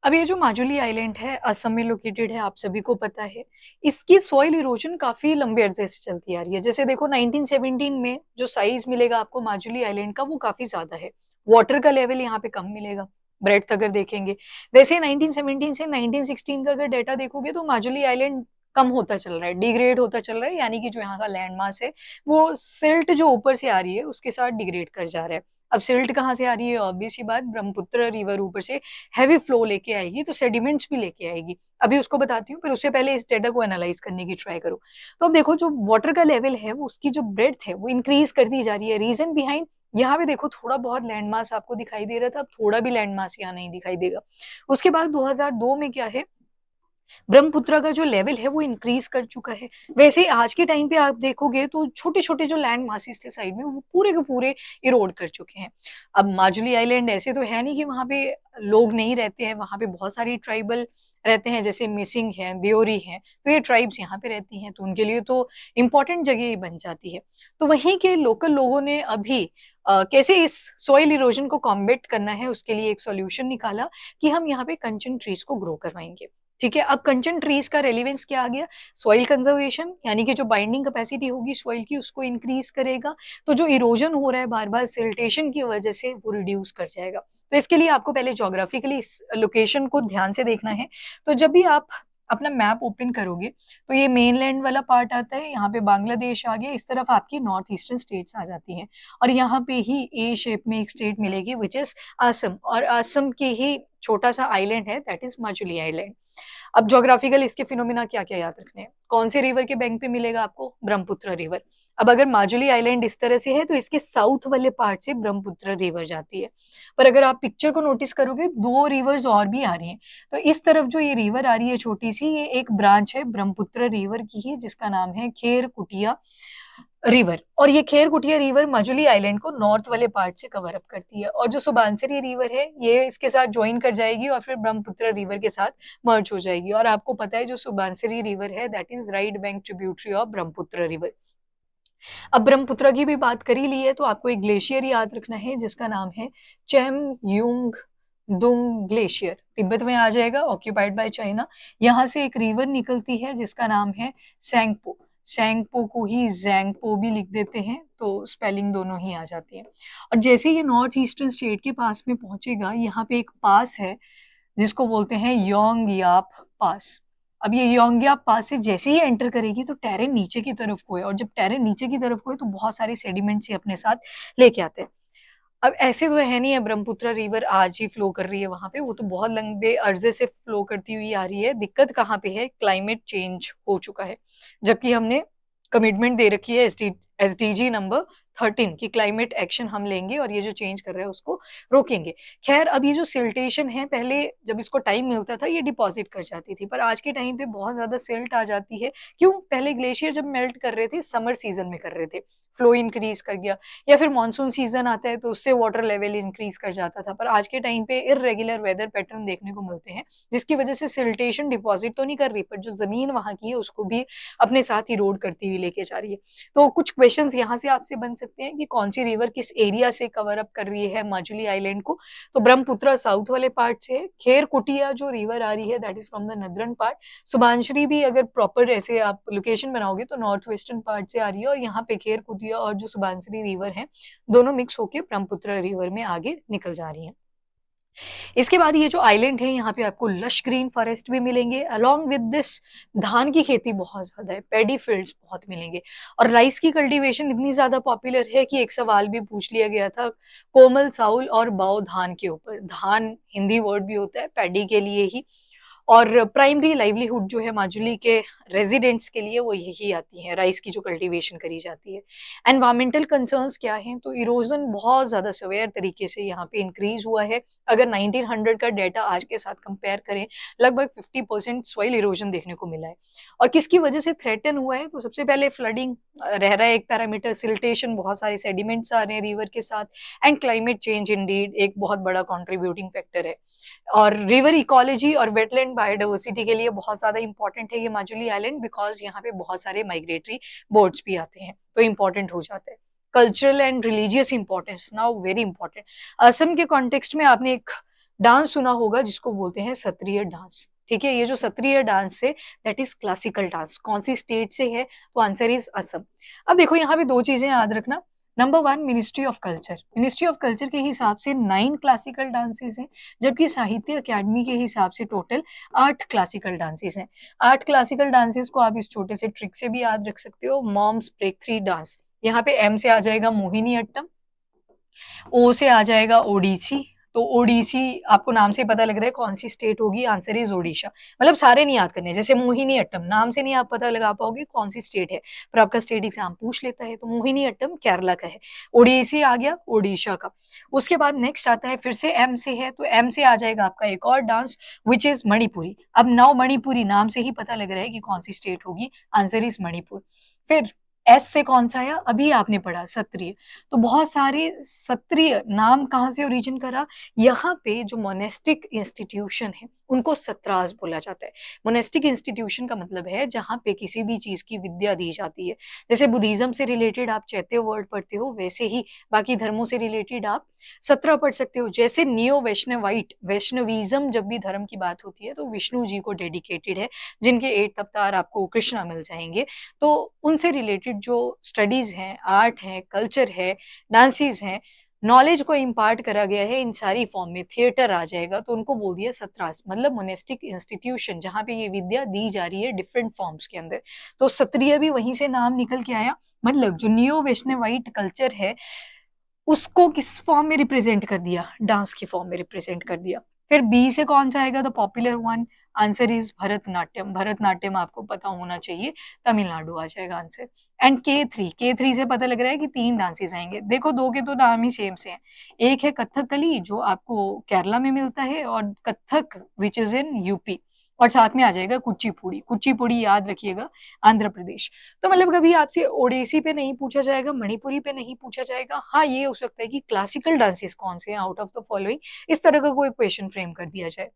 अब ये जो माजुली आइलैंड है, असम में लोकेटेड है, आप सभी को पता है। इसकी सॉइल इरोजन काफ़ी लंबे अरसे से चलती आ रही है। जैसे देखो 1917 में जो साइज़ मिलेगा आपको माजुली आइलैंड का वो काफ़ी ज़्यादा है। वाटर का लेवल यहाँ पे कम मिलेगा, ब्रेडथ अगर देखेंगे। वैसे 1917 से 1916 का अगर डेटा देखोगे तो माजुली आइलैंड कम होता चल रहा है, डिग्रेड होता चल रहा है, यानी कि जो यहाँ का लैंड मास है, वो सिल्ट जो ऊपर से आ रही है उसके साथ डिग्रेड कर जा रहा है। अब सिल्ट कहाँ से आ रही है? ऑब्वियस सी बात, ब्रह्मपुत्र रिवर ऊपर से हैवी फ्लो लेके आएगी तो सेडिमेंट्स भी लेके आएगी। अभी उसको बताती हूँ, पर उससे पहले इस डेटा को एनालाइज करने की ट्राई करो। तो अब देखो जो वाटर का लेवल है वो उसकी जो ब्रेड्थ है वो इंक्रीज करती जा रही है। रीजन बिहाइंड, यहाँ पे देखो थोड़ा बहुत लैंड मास आपको दिखाई दे रहा था, अब थोड़ा भी लैंड मास यहाँ नहीं दिखाई देगा। उसके बाद 2002 में क्या है, ब्रह्मपुत्र का जो लेवल है वो इंक्रीज कर चुका है। वैसे आज के टाइम पे आप देखोगे तो छोटे छोटे जो लैंड मासिस थे साइड में वो पूरे के पूरे इरोड कर चुके हैं। अब माजुली आइलैंड ऐसे तो है नहीं कि वहां पे लोग नहीं रहते हैं, वहां पे बहुत सारी ट्राइबल रहते हैं, जैसे मिसिंग है, देओरी है, तो ये ट्राइब्स यहाँ पे रहती हैं, तो उनके लिए तो इम्पोर्टेंट जगह ही बन जाती है। तो वहीं के लोकल लोगों ने अभी कैसे इस सॉइल इरोजन को कॉम्बेट करना है उसके लिए एक सॉल्यूशन निकाला कि हम यहाँ पे कंचन ट्रीज को ग्रो करवाएंगे। ठीक है, अब कंचन ट्रीज का रेलिवेंस क्या आ गया? सॉइल कंजर्वेशन, यानी कि जो बाइंडिंग कैपेसिटी होगी सॉइल की उसको इंक्रीज करेगा, तो जो इरोजन हो रहा है बार बार सिल्टेशन की वजह से वो रिड्यूस कर जाएगा। तो इसके लिए आपको पहले ज्योग्राफिकली इस लोकेशन को ध्यान से देखना है। तो जब भी आप अपना मैप ओपन करोगे तो ये मेनलैंड वाला पार्ट आता है, यहाँ पे बांग्लादेश आ गया, इस तरफ आपकी नॉर्थ ईस्टर्न स्टेट्स आ जाती हैं, और यहाँ पे ही ए शेप में एक स्टेट मिलेगी विच इज असम, और असम की ही छोटा सा आइलैंड है दैट इज माजुली आइलैंड। अब ज्योग्राफिकल इसके फिनोमिना क्या क्या याद रखने हैं? कौन से रिवर के बैंक पे मिलेगा आपको? ब्रह्मपुत्र रिवर। अब अगर माजुली आइलैंड इस तरह से है तो इसके साउथ वाले पार्ट से ब्रह्मपुत्र रिवर जाती है। पर अगर आप पिक्चर को नोटिस करोगे दो रिवर्स और भी आ रही हैं। तो इस तरफ जो ये रिवर आ रही है छोटी सी, ये एक ब्रांच है ब्रह्मपुत्र रिवर की ही, जिसका नाम है खेर कुटिया रिवर, और ये खेर कुटिया रिवर मजुली आइलैंड को नॉर्थ वाले पार्ट से कवर अप करती है, और जो सुबानसिरी रिवर है ये इसके साथ ज्वाइन कर जाएगी और फिर ब्रह्मपुत्र रिवर के साथ मर्ज हो जाएगी। और आपको पता है जो सुबानसिरी रिवर है that is right bank tributary of Brahmaputra river. अब ब्रह्मपुत्र की भी बात करी ली है तो आपको एक ग्लेशियर याद रखना है जिसका नाम है चैम यूंग दुंग ग्लेशियर, तिब्बत में आ जाएगा, ऑक्यूपाइड बाय चाइना। यहाँ से एक रिवर निकलती है जिसका नाम है सैंगपो। सैंगपो को ही जैंगपो भी लिख देते हैं, तो स्पेलिंग दोनों ही आ जाती है। और जैसे ये नॉर्थ ईस्टर्न स्टेट के पास में पहुंचेगा, यहाँ पे एक पास है जिसको बोलते हैं योंग याप पास। अब ये योंग्याप पास से जैसे ही एंटर करेगी तो टेरेन नीचे की तरफ को है, और जब टेरेन नीचे की तरफ को है तो बहुत सारे सेडिमेंट्स ही अपने साथ लेके आते हैं। अब ऐसे तो है नहीं है ब्रह्मपुत्र रिवर आज ही फ्लो कर रही है वहां पे, वो तो बहुत लंबे अरसे से फ्लो करती हुई आ रही है। दिक्कत कहाँ पे है? क्लाइमेट चेंज हो चुका है, जबकि हमने कमिटमेंट दे रखी है एसडीजी नंबर 13 की क्लाइमेट एक्शन हम लेंगे और ये जो चेंज कर रहा है उसको रोकेंगे। खैर, अब ये जो सिल्टेशन है, पहले जब इसको टाइम मिलता था ये डिपॉजिट कर जाती थी, पर आज के टाइम पे बहुत ज्यादा सिल्ट आ जाती है। क्यों? पहले ग्लेशियर जब मेल्ट कर रहे थे समर सीजन में कर रहे थे, फ्लो इंक्रीज कर गया, या फिर मानसून सीजन आता है तो उससे वाटर लेवल इंक्रीज कर जाता था। पर आज के टाइम पे इरेगुलर वेदर पैटर्न देखने को मिलते हैं जिसकी वजह से सिल्टेशन डिपॉजिट तो नहीं कर रही, पर जो जमीन वहां की है उसको भी अपने साथ ही रोड करती हुई लेके जा रही है। तो कुछ क्वेश्चंस यहाँ से आपसे बन सकते हैं कि कौन सी रिवर किस एरिया से कवर अप कर रही है माजुली आइलैंड को? तो ब्रह्मपुत्र साउथ वाले पार्ट से है, खेर कुटिया जो रिवर आ रही है that is from the northern part, Subansiri भी अगर प्रॉपर ऐसे आप लोकेशन बनाओगे तो नॉर्थ वेस्टर्न पार्ट से आ रही है, और यहाँ पे खेर कुटिया और जो सुबानश्री रिवर है दोनों मिक्स होके ब्रह्मपुत्र रिवर में आगे निकल जा रही है। इसके बाद ये जो आइलैंड है यहाँ पे आपको लश ग्रीन फॉरेस्ट भी मिलेंगे, अलोंग विद दिस धान की खेती बहुत ज्यादा है, पेडी फील्ड्स बहुत मिलेंगे, और राइस की कल्टीवेशन इतनी ज्यादा पॉपुलर है कि एक सवाल भी पूछ लिया गया था कोमल चाउल और बाओ धान के ऊपर। धान हिंदी वर्ड भी होता है पैडी के लिए ही, और प्राइमरी लाइवलीहुड जो है माजुली के रेजिडेंट्स के लिए वो यही आती है, राइस की जो कल्टीवेशन करी जाती है। एनवायरमेंटल कंसर्न्स क्या हैं? तो इरोजन बहुत ज्यादा सवेयर तरीके से यहाँ पे इंक्रीज हुआ है। अगर 1900 का डेटा आज के साथ कंपेयर करें, लगभग 50% सॉइल इरोजन देखने को मिला है। और किसकी वजह से थ्रेटन हुआ है? तो सबसे पहले फ्लडिंग रह रहा है एक पैरामीटर, सिल्टेशन, बहुत सारे सेडिमेंट्स आ रहे हैं रिवर के साथ, एंड क्लाइमेट चेंज इंडीड एक बहुत बड़ा कॉन्ट्रीब्यूटिंग फैक्टर है। और रिवर इकोलॉजी और वेटलैंड बायोडाइवर्सिटी के लिए बहुत ज्यादा इंपॉर्टेंट है ये माजुली आइलैंड, बिकॉज यहाँ पे बहुत सारे माइग्रेटरी बर्ड्स भी आते हैं, तो इंपॉर्टेंट हो जाता है। Cultural and religious importance now very important. Assam के कॉन्टेक्स्ट में आपने एक डांस सुना होगा जिसको बोलते हैं सत्रिय डांस। ठीक है, ये जो सत्रिय डांस है दैट इज क्लासिकल डांस। कौन सी स्टेट से है? तो आंसर इज असम। अब देखो यहाँ पे दो चीजें याद रखना। Number one, ministry of culture. Ministry of culture के हिसाब से 9 क्लासिकल डांसेस हैं, जबकि साहित्य अकेडमी के हिसाब से टोटल 8 क्लासिकल डांसेस हैं। 8 क्लासिकल डांसेस को आप इस छोटे से ट्रिक से भी याद रख सकते हो। मॉम्स ब्रेक थ्री डांस, यहाँ पे एम से आ जाएगा मोहिनी अट्टम, ओ से आ जाएगा ओडिसी। तो ओडिसी आपको नाम से पता लग रहा है कौन सी स्टेट होगी, आंसर इज ओडिशा। मतलब सारे नहीं याद करने, जैसे मोहिनी अट्टम नाम से नहीं आप पता लगा पाओगे कौन सी स्टेट है, पर आपका स्टेट एग्जाम पूछ लेता है। तो मोहिनी अट्टम केरला का है, ओडिसी आ गया ओडिशा का। उसके बाद नेक्स्ट आता है फिर से एम से है, तो एम से आ जाएगा आपका एक और डांस विच इज मणिपुरी। अब नाउ मणिपुरी नाम से ही पता लग रहा है कि कौन सी स्टेट होगी, आंसर इज मणिपुर। फिर एस से कौन सा आया, अभी आपने पढ़ा सत्रिय। तो बहुत सारे सत्रिय नाम कहाँ से ओरिजिन करा, यहाँ पे जो मोनेस्टिक इंस्टीट्यूशन है उनको सत्रास बोला जाता है। मोनेस्टिक इंस्टीट्यूशन का मतलब है जहाँ पे किसी भी चीज की विद्या दी जाती है। जैसे बुद्धिज्म से रिलेटेड आप चैत्य वर्ड पढ़ते हो, वैसे ही बाकी धर्मों से रिलेटेड आप सत्रह पढ़ सकते हो। जैसे नियो वैष्णवाइट, वैष्णविज्म जब भी धर्म की बात होती है तो विष्णु जी को डेडिकेटेड है, जिनके 8 अवतार आपको कृष्णा मिल जाएंगे। तो उनसे रिलेटेड जो स्टडीज हैं, आर्ट है, कल्चर है, डांसेस हैं, नॉलेज को इम्पार्ट करा गया है इन सारी फॉर्म में, थिएटर आ जाएगा, तो उनको बोल दिया सत्रास, मतलब मोनेस्टिक इंस्टीट्यूशन जहां पे ये विद्या दी जा रही है डिफरेंट फॉर्म्स के अंदर। तो सत्रिय भी वहीं से नाम निकल के आया। मतलब जो नियो वैष्णवाइट कल्चर है उसको किस फॉर्म में रिप्रेजेंट कर दिया, डांस की फॉर्म में रिप्रेजेंट कर दिया। फिर बी से कौन सा आएगा, the popular one, answer is Bharatanatyam. Bharatanatyam आपको पता होना चाहिए, तमिलनाडु आ जाएगा आंसर। एंड के थ्री से पता लग रहा है कि 3 डांसेस आएंगे। देखो दो के तो नाम ही सेम से हैं, एक है कथकली जो आपको केरला में मिलता है, और Kathak which is in UP, और साथ में आ जाएगा कुचिपुड़ी। कुचिपुड़ी याद रखिएगा, आंध्र प्रदेश। तो मतलब कभी आपसे ओडिसी पे नहीं पूछा जाएगा, मणिपुरी पे नहीं पूछा जाएगा। हाँ ये हो सकता है कि क्लासिकल डांसेस कौन से हैं आउट ऑफ द फॉलोइंग, इस तरह का कोई क्वेश्चन फ्रेम कर दिया जाए।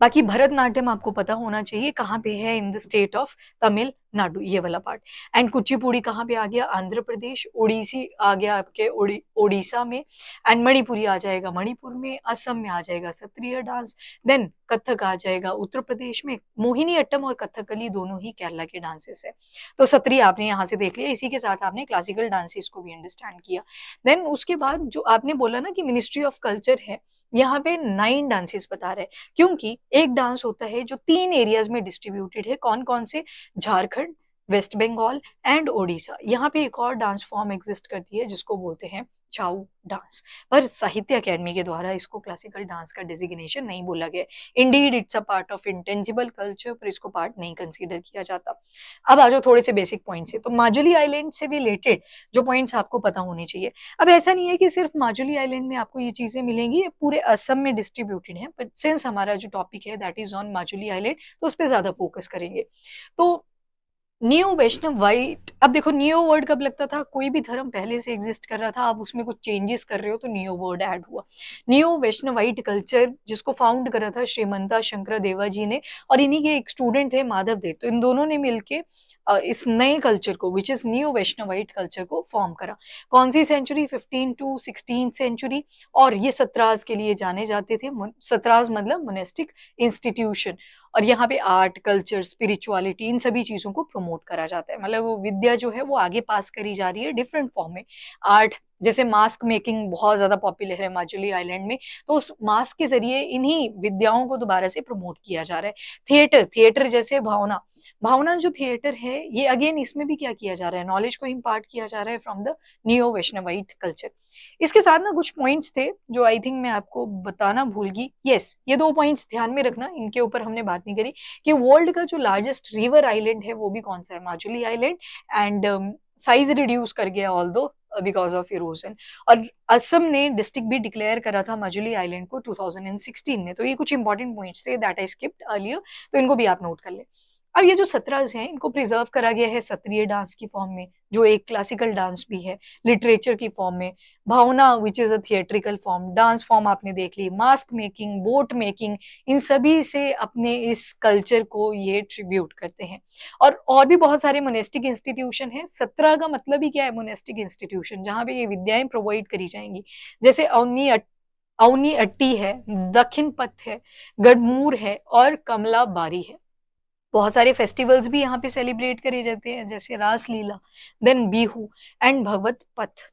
बाकी भरतनाट्यम आपको पता होना चाहिए कहाँ पे है, in the state of Tamil Nadu, ये वाला पार्ट। एंड कुचिपुड़ी कहाँ पे आ गया, आंध्र प्रदेश। ओडिसी आ गया आपके ओडिशा में। एंड मणिपुरी आ जाएगा मणिपुर में। असम में आ जाएगा सत्रिय डांस। देन कथक आ जाएगा उत्तर प्रदेश में। मोहिनी अट्टम और कथकली दोनों ही केरला के डांसेस है। तो सत्रिय आपने यहाँ से देख लिया, इसी के साथ आपने क्लासिकल डांसेस को भी अंडरस्टैंड किया। देन उसके बाद जो आपने बोला ना कि मिनिस्ट्री ऑफ कल्चर है, यहाँ पे 9 डांसेस बता रहे हैं, क्योंकि एक डांस होता है जो 3 एरियाज में डिस्ट्रीब्यूटेड है। कौन कौन से, झारखंड, वेस्ट बंगाल एंड ओडिशा। यहाँ पे एक और डांस फॉर्म एग्जिस्ट करती है जिसको बोलते हैं छाऊ डांस, पर साहित्य अकेडमी के द्वारा इसको क्लासिकल डांस का डिजिग्नेशन नहीं बोला गया। Indeed it's a part of intangible culture, पर इसको पार्ट नहीं कंसीडर किया जाता। अब आ जाओ थोड़े से बेसिक पॉइंट्स है, तो माजुली आइलैंड से रिलेटेड जो पॉइंट्स आपको पता होने चाहिए। अब ऐसा नहीं है कि सिर्फ माजुली आइलैंड में आपको ये चीजें मिलेंगी, ये पूरे असम में डिस्ट्रीब्यूटेड है, बट सिंस हमारा जो टॉपिक है that is on Majuli island, तो उस पर ज्यादा फोकस करेंगे। तो न्यू वैष्णव वाइट, अब देखो न्यू वर्ड कब लगता था, कोई भी धर्म पहले से एग्जिस्ट कर रहा था, आप उसमें कुछ चेंजेस कर रहे हो तो न्यू वर्ड ऐड हुआ। न्यू वैष्णवाइट कल्चर जिसको फाउंड करा था श्रीमंता शंकर देवा जी ने, और इन्हीं के एक स्टूडेंट थे माधव देव। तो इन दोनों ने मिलके इस नए कल्चर को which is new Vaishnavite culture को फॉर्म करा। कौन सी सेंचुरी, 15 टू 16 सेंचुरी। और ये सत्राज के लिए जाने जाते थे, सत्राज मतलब मोनेस्टिक इंस्टीट्यूशन। और यहाँ पे आर्ट, कल्चर, स्पिरिचुअलिटी, इन सभी चीजों को प्रमोट करा जाता है। मतलब वो विद्या जो है वो आगे पास करी जा रही है डिफरेंट फॉर्म में। आर्ट, जैसे मास्क मेकिंग बहुत ज्यादा पॉपुलर है माजुली आइलैंड में, तो उस मास्क के जरिए इन्हीं विद्याओं को दोबारा से प्रमोट किया जा रहा है। थिएटर, थिएटर जैसे भावना, भावना जो थिएटर है ये अगेन इसमें भी क्या किया जा रहा है, नॉलेज को इम्पार्ट किया जा रहा है from the neo Vaishnavite culture. इसके साथ ना कुछ पॉइंट्स थे जो आई थिंक मैं आपको बताना भूल गई। यस, ये 2 पॉइंट्स ध्यान में रखना, इनके ऊपर हमने बात नहीं करी कि वर्ल्ड का जो लार्जेस्ट रिवर आइलैंड है वो भी कौन सा है, Majuli island. And size reduce कर गया ऑल दो बिकॉज ऑफ इरोजन। और असम ने डिस्ट्रिक्ट भी डिक्लेयर करा था माजुली आइलैंड को 2016 में। तो ये कुछ इंपॉर्टेंट पॉइंट्स थे दैट आई स्किप्ड अर्लियर, तो इनको भी आप नोट कर ले। अब ये जो सत्राज हैं इनको प्रिजर्व करा गया है सत्रिय डांस की फॉर्म में, जो एक क्लासिकल डांस भी है, लिटरेचर की फॉर्म में, Bhaona which is a theatrical form, dance form आपने देख ली, मास्क मेकिंग, बोट मेकिंग, इन सभी से अपने इस कल्चर को ये ट्रिब्यूट करते हैं। और भी बहुत सारे मोनेस्टिक इंस्टीट्यूशन है। 17 का मतलब ही क्या है, मोनेस्टिक इंस्टीट्यूशन, जहां पे ये विद्याएं प्रोवाइड करी जाएंगी। जैसे अवनी अट्टी है, दक्षिण पथ है, गढ़मूर है और कमला बारी है। बहुत सारे फेस्टिवल्स भी यहाँ पे सेलिब्रेट करे जाते हैं, जैसे रासलीला, देन बिहू एंड भगवत पथ।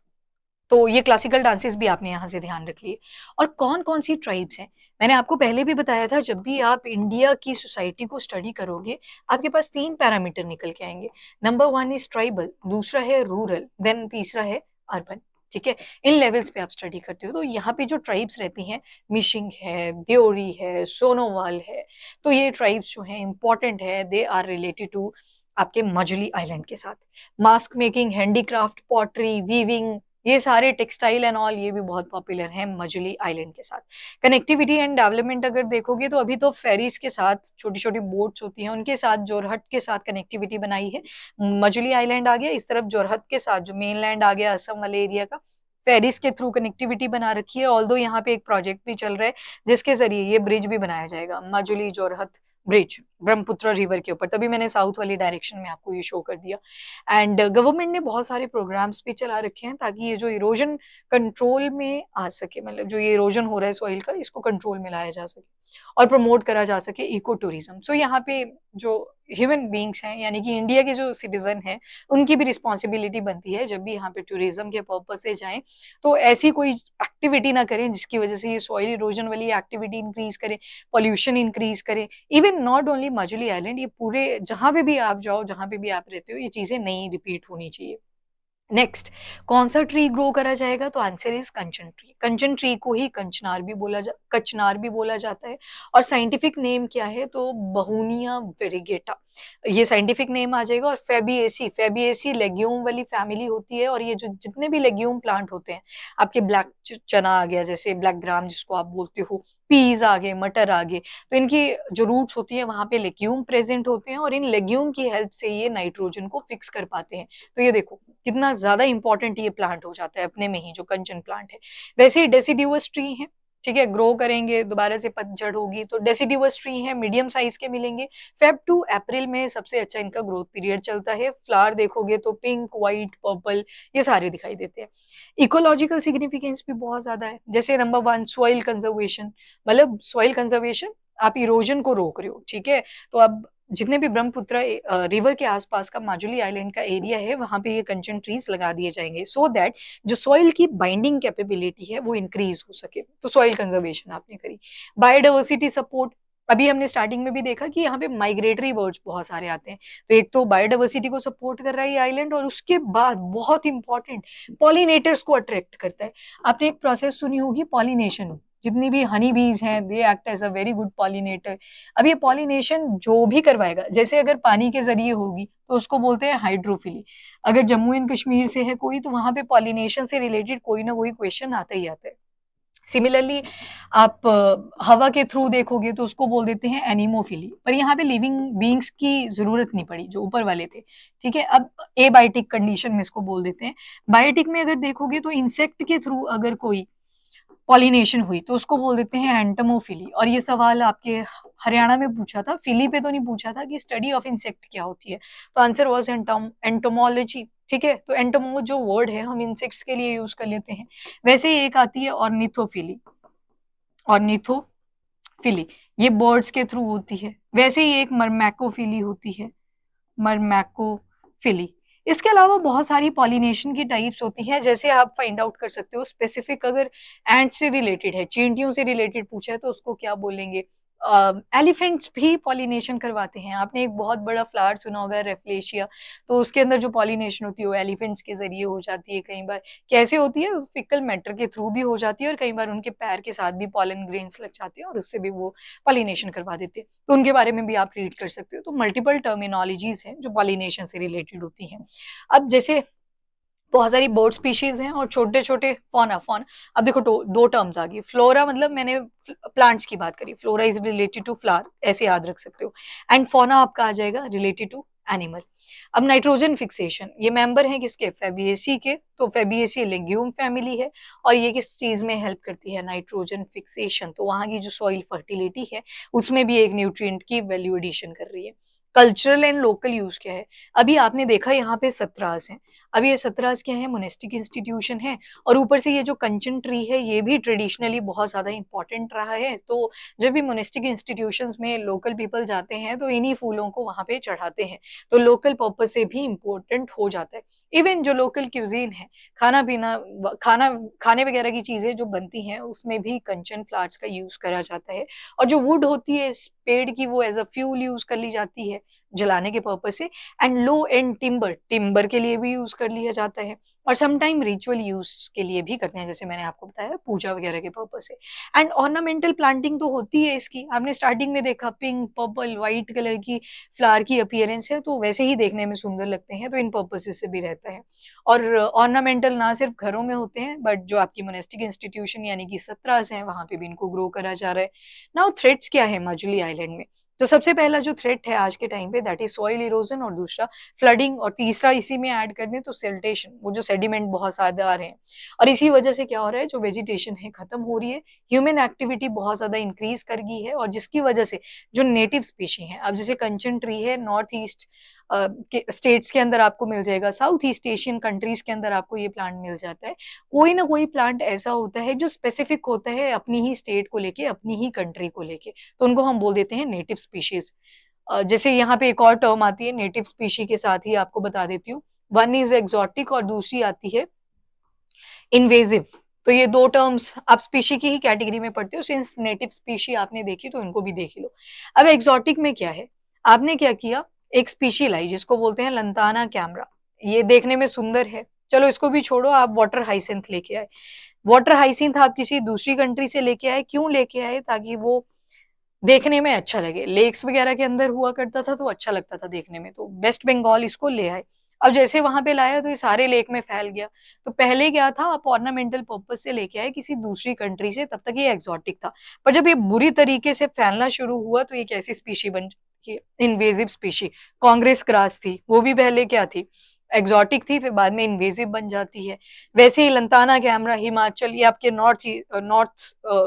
तो ये क्लासिकल डांसेस भी आपने यहाँ से ध्यान रख लिए। और कौन-कौन सी ट्राइब्स हैं? मैंने आपको पहले भी बताया था, जब भी आप इंडिया की सोसाइटी को स्टडी करोगे, आपके पास 3 पैरामीटर निकल के आएँगे। नंबर 1 इज़ ट्राइबल, दूसरा है रूरल, देन तीसरा है अर्बन, ठीक है? इन लेवल्स पे आप स्टडी करते हो, तो यहाँ पे जो ट्राइब्स रहती हैं, मिसिंग है, देओरी है, सोनोवाल है, तो ये ट्राइब्स जो हैं इम्पोर्टेंट है, दे आर रिलेटेड टू आपके मजुली आइलैंड के साथ। Mask making, handicraft, pottery, weaving, ये सारे टेक्सटाइल एंड ऑल ये भी बहुत पॉपुलर हैं मजुली आइलैंड के साथ। कनेक्टिविटी एंड डेवलपमेंट अगर देखोगे तो अभी तो फेरीज के साथ छोटी-छोटी बोट्स होती हैं, उनके साथ जोरहट के साथ कनेक्टिविटी बनाई है। मजुली आइलैंड आ गया, इस तरफ जोरहट के साथ जो मेनलैंड आ गया असम वाले एरिया का, फेरीज के थ्रू कनेक्टिविटी बना रखी है। ऑल्दो यहाँ पे एक प्रोजेक्ट भी चल रहा है जिसके ज़रिए ये ब्रिज भी बनाया जाएगा, मजुली जोरहट ब्रिज, ब्रह्मपुत्र रिवर के ऊपर। तभी मैंने साउथ वाली डायरेक्शन में आपको ये शो कर दिया। एंड गवर्नमेंट ने बहुत सारे प्रोग्राम्स भी चला रखे हैं ताकि ये जो इरोजन कंट्रोल में आ सके, मतलब जो ये इरोजन हो रहा है सॉइल का, इसको कंट्रोल में लाया जा सके और प्रमोट करा जा सके इको टूरिज्म। सो यहाँ पे जो ह्यूमन बींग्स हैं, यानी कि इंडिया के जो सिटीजन हैं, उनकी भी रिस्पॉन्सिबिलिटी बनती है जब भी यहाँ पे टूरिज्म के पर्पज से जाएं, तो ऐसी कोई एक्टिविटी ना करें जिसकी वजह से ये सॉइल इरोजन वाली एक्टिविटी इंक्रीज करे, पॉल्यूशन इंक्रीज करे। Even not only Majuli island, ये पूरे जहाँ पे भी आप जाओ, जहाँ पे भी आप रहते हो, ये चीजें नहीं रिपीट होनी चाहिए। नेक्स्ट, कौन सा ट्री ग्रो करा जाएगा? तो answer is Kanchan tree. Kanchan tree को ही कचनार भी बोला जाता है। और साइंटिफिक नेम क्या है? तो बहुनिया वेरिगेटा, ये साइंटिफिक नेम आ जाएगा। और फेबिएसी, फेबिएसी लेग्यूम वाली फैमिली होती है। और ये जो जितने भी लेग्यूम प्लांट होते हैं, आपके ब्लैक चना आ गया, जैसे ब्लैक ग्राम जिसको आप बोलते हो, पीज आ गए, मटर आ गए, तो इनकी जो रूट्स होती है वहां पे लेग्यूम प्रेजेंट होते हैं और इन लेग्यूम की हेल्प से ये नाइट्रोजन को फिक्स कर पाते हैं। तो ये देखो कितना ज्यादा इंपॉर्टेंट ये प्लांट हो जाता है अपने में ही, जो कंचन प्लांट है। वैसे ही डेसिडिवस ट्री है, ठीक है, ग्रो करेंगे, दोबारा से पतझड़ होगी, तो डेसिडिवस ट्री है, मीडियम साइज के मिलेंगे। फेब टू अप्रैल में सबसे अच्छा इनका ग्रोथ पीरियड चलता है। फ्लावर देखोगे तो पिंक, व्हाइट, पर्पल, ये सारे दिखाई देते हैं। इकोलॉजिकल सिग्निफिकेंस भी बहुत ज्यादा है। जैसे नंबर 1 सॉइल कंजर्वेशन, मतलब सॉइल कंजर्वेशन, आप इरोजन को रोक रहे हो, ठीक है। तो अब जितने भी ब्रह्मपुत्र रिवर के आसपास का माजुली आइलैंड का एरिया है, वहां पे ये कंचन ट्रीज लगा दिए जाएंगे, सो दैट जो सॉइल की बाइंडिंग कैपेबिलिटी है वो इंक्रीज हो सके। तो सॉइल कंजर्वेशन आपने करी। बायोडाइवर्सिटी सपोर्ट, अभी हमने स्टार्टिंग में भी देखा कि यहाँ पे माइग्रेटरी बर्ड्स बहुत सारे आते हैं, तो एक तो बायोडाइवर्सिटी को सपोर्ट कर रहा है ये आइलैंड, और उसके बाद बहुत इंपॉर्टेंट, पॉलिनेटर्स को अट्रैक्ट करता है। आपने एक प्रोसेस सुनी होगी पॉलिनेशन, जितनी भी हनी बीज हैं, they act as a very good pollinator. अब ये पॉलिनेशन जो भी करवाएगा, जैसे अगर पानी के जरिए होगी तो उसको बोलते हैं हाइड्रोफिली। अगर जम्मू एंड कश्मीर से है कोई, तो वहां पे पॉलिनेशन से रिलेटेड कोई ना कोई क्वेश्चन आता ही आता है। सिमिलरली आप हवा के थ्रू देखोगे तो उसको बोल देते हैं एनिमोफिली। पर यहाँ पे लिविंग बींग्स की जरूरत नहीं पड़ी, जो ऊपर वाले थे, ठीक है। अब एबायोटिक कंडीशन में इसको बोल देते हैं। बायोटिक में अगर देखोगे तो इंसेक्ट के थ्रू अगर कोई पॉलिनेशन हुई तो उसको बोल देते हैं एंटमोफिली। और ये सवाल आपके हरियाणा में पूछा था, फिली पे तो नहीं पूछा था कि स्टडी ऑफ इंसेक्ट क्या होती है, तो आंसर वाज एंटोमोलॉजी, ठीक है। तो एंटोमो जो वर्ड है हम इंसेक्ट्स के लिए यूज कर लेते हैं। वैसे ही एक आती है ऑर्निथोफिली, ऑर्निथोफिली, ये बर्ड्स के थ्रू होती है। वैसे ही एक मरमैकोफिली होती है, मरमैकोफिली। इसके अलावा बहुत सारी पॉलिनेशन की टाइप्स होती हैं, जैसे आप फाइंड आउट कर सकते हो स्पेसिफिक, अगर एंट से रिलेटेड है, चींटियों से रिलेटेड पूछा है तो उसको क्या बोलेंगे। एलिफेंट्स भी पॉलिनेशन करवाते हैं। आपने एक बहुत बड़ा फ्लावर सुना होगा रेफलेशिया, तो उसके अंदर जो पॉलिनेशन होती है वो एलिफेंट्स के जरिए हो जाती है। कई बार कैसे होती है, फिकल मैटर के थ्रू भी हो जाती है, और कई बार उनके पैर के साथ भी पॉलन ग्रेन्स लग जाते हैं और उससे भी वो पॉलिनेशन करवा देते हैं। तो उनके बारे में भी आप रीड कर सकते हो। तो मल्टीपल टर्मिनोलॉजीज हैं जो पॉलिनेशन से रिलेटेड होती हैं। अब जैसे बहुत सारी बर्ड स्पीशीज हैं और छोटे छोटे फौना, अब देखो दो टर्म्स आ गई। फ्लोरा मतलब मैंने प्लांट्स की बात करी, flora is related to flower, ऐसे याद रख सकते हो। एंड फौना आपका आ जाएगा रिलेटेड टू एनिमल। अब नाइट्रोजन फिक्सेशन, ये मेंबर हैं किसके? फेबिएसी के। तो फेबिएसी लेग्यूम फैमिली है, और ये किस चीज में हेल्प करती है? Nitrogen fixation. तो वहां की जो सॉइल फर्टिलिटी है उसमें भी एक न्यूट्रिएंट की वैल्यू एडिशन कर रही है। कल्चरल एंड लोकल यूज़ क्या है? अभी आपने देखा यहाँ पे सत्रास हैं। अब ये सत्रास क्या है? मोनेस्टिक इंस्टीट्यूशन है और ऊपर से ये जो कंचन ट्री है, ये भी ट्रेडिशनली बहुत ज़्यादा इम्पोर्टेंट रहा है। तो जब भी मोनेस्टिक इंस्टीट्यूशंस में लोकल पीपल जाते हैं, तो इन्हीं फूलों को वहाँ पे चढ़ाते हैं। तो लोकल पर्पज़ से भी इम्पोर्टेंट हो जाता है। इवन जो लोकल क्यूज़ीन है, खाना-पीना खाना खाने वगैरह की चीज़ें जो बनती हैं, उसमें भी कंचन फ्लावर्स का यूज़ करा जाता है। और जो वुड होती है इस पेड़ की, वो एज़ अ फ्यूल यूज़ कर ली जाती है, जलाने के पर्पज़ से। And low and timber, timber के लिए भी यूज़ कर लिया जाता है और सम टाइम रिचुअल यूज़ के लिए भी करते हैं, जैसे मैंने आपको बताया पूजा वगैरह के पर्पज़ से। एंड ऑर्नामेंटल प्लांटिंग तो होती है इसकी, आपने स्टार्टिंग में देखा पिंक, पर्पल, व्हाइट कलर की फ्लावर की अपीयरेंस है, तो वैसे ही देखने में सुंदर लगते हैं, तो इन पर्पज़ेज़ से भी रहता है। और ऑर्नामेंटल ना सिर्फ घरों में होते हैं, बट जो आपकी मोनेस्टिक इंस्टीट्यूशन यानी कि सत्रास हैं, वहाँ पे भी इनको ग्रो करा जा रहा है। नाउ थ्रेट्स क्या है माजुली आइलैंड में? तो सबसे पहला जो थ्रेट है आज के टाइम पे दैट इज़ सॉइल इरोजन और दूसरा फ्लडिंग और तीसरा इसी में ऐड कर दें तो सिल्टेशन, वो जो सेडिमेंट बहुत ज़्यादा आ रहे हैं। और इसी वजह से क्या हो रहा है, जो वेजिटेशन है खत्म हो रही है, ह्यूमन एक्टिविटी बहुत ज़्यादा इंक्रीज़ कर गई है और जिसकी वजह से जो नेटिव स्पीशी हैं, अब जैसे कंचन ट्री है नॉर्थ ईस्ट के स्टेट्स के अंदर आपको मिल जाएगा, साउथ ईस्ट एशियन कंट्रीज़ के अंदर आपको ये प्लांट मिल जाता है। कोई ना कोई प्लांट ऐसा होता है जो स्पेसिफिक होता है अपनी ही स्टेट को लेके, अपनी ही कंट्री को लेके, तो उनको हम बोल देते हैं नेटिव स्पीशीज़। जैसे यहाँ पे एक और टर्म आती है नेटिव स्पीशी के साथ ही आपको बता देती हूँ। वन इज़ एक्सोटिक और दूसरी आती है इन्वेसिव। तो ये 2 टर्म्स आप स्पीशी की ही कैटेगरी में पढ़ते हो, सिंस नेटिव स्पीशी आपने देखी तो इनको भी देख ही लो। अब एक्सोटिक में क्या है? आपने क्या किया, एक स्पीशी लाई जिसको बोलते हैं लंताना कैमरा। ये देखने में सुंदर है, चलो इसको भी छोड़ो, आप वाटर हाइसिंथ लेके आए। वाटर हाइसिंथ आप किसी दूसरी कंट्री से लेके आए, क्यों लेके आए? ताकि वो देखने में अच्छा लगे। लेक्स वगैरह के अंदर हुआ करता था तो अच्छा लगता था देखने में, तो वेस्ट बंगाल इसको ले आए। अब जैसे वहाँ पे लाया तो ये सारे लेक में फैल गया। तो पहले क्या था, आप ऑर्नामेंटल पर्पज़ से लेके आए किसी दूसरी कंट्री से, तब तक ये एक्सोटिक था। पर जब ये बुरी तरीके से फैलना शुरू हुआ तो ये एक ऐसी स्पीशी बन कि इन्वेसिव स्पीशी, कांग्रेस ग्रास थी, वो भी पहले क्या थी, एक्सोटिक थी, फिर बाद में इन्वेसिव बन जाती है। वैसे ही लंताना कैमरा हिमाचल, ये आपके नॉर्थ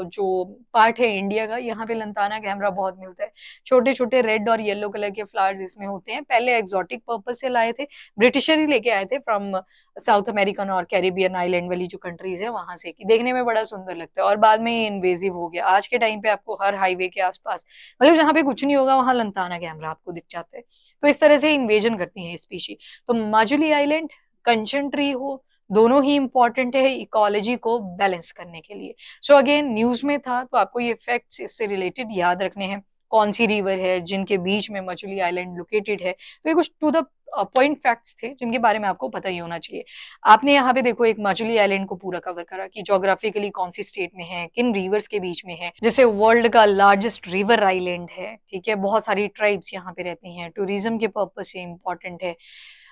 जो पार्ट है इंडिया का, यहाँ पे लंताना कैमरा बहुत मिलता है। छोटे-छोटे रेड और येलो कलर के फ्लावर्स इसमें होते हैं। पहले एक्सोटिक पर्पज़ से लाए थे, ब्रिटिशर ही लेके आए थे फ्रॉम साउथ अमेरिकन और कैरिबियन आइलैंड वाली जो कंट्रीज़ है वहाँ से, कि देखने में बड़ा सुंदर लगता है और बाद में ये इन्वेसिव हो गया। आज के टाइम पे आपको हर हाईवे के आस-पास, मतलब जहाँ पे कुछ नहीं होगा वहाँ लंताना कैमरा आपको दिख जाता है। तो इस तरह से इन्वेजन करती है ये स्पीशी। तो माजुली आइलैंड, कंचन ट्री हो, दोनों ही इम्पोर्टेंट है इकोलॉजी को बैलेंस करने के लिए। सो अगेन न्यूज़ में था तो आपको ये फैक्ट्स इससे रिलेटेड याद रखने हैं। कौन सी रिवर है जिनके बीच में माजुली आइलैंड लोकेटेड है। तो ये कुछ टू द पॉइंट फैक्ट्स थे जिनके बारे में आपको पता ही होना चाहिए। आपने यहाँ पे देखो एक माजुली आइलैंड को पूरा कवर करा कि ज्योग्राफिकली कौन सी स्टेट में है, किन रिवर्स के बीच में है। जैसे वर्ल्ड का लार्जेस्ट रिवर आइलैंड है, ठीक है? बहुत सारी ट्राइब्स यहाँ पे रहती हैं, टूरिज्म के पर्पज़ से इम्पोर्टेंट है।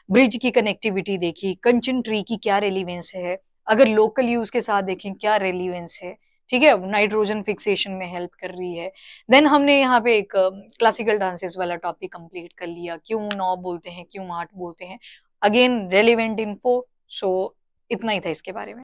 ब्रिज की कनेक्टिविटी देखी, कंचन ट्री की क्या रेलेवेंस है, अगर लोकल यूज़ के साथ देखें क्या रेलेवेंस है, ठीक है? नाइट्रोजन फिक्सेशन में हेल्प कर रही है। देन हमने यहाँ पे एक क्लासिकल डांसेस वाला टॉपिक कंप्लीट कर लिया, क्यों 9 बोलते हैं, क्यों 8 बोलते हैं। अगेन रेलेवेंट इन्फो, सो इतना ही था इसके बारे में।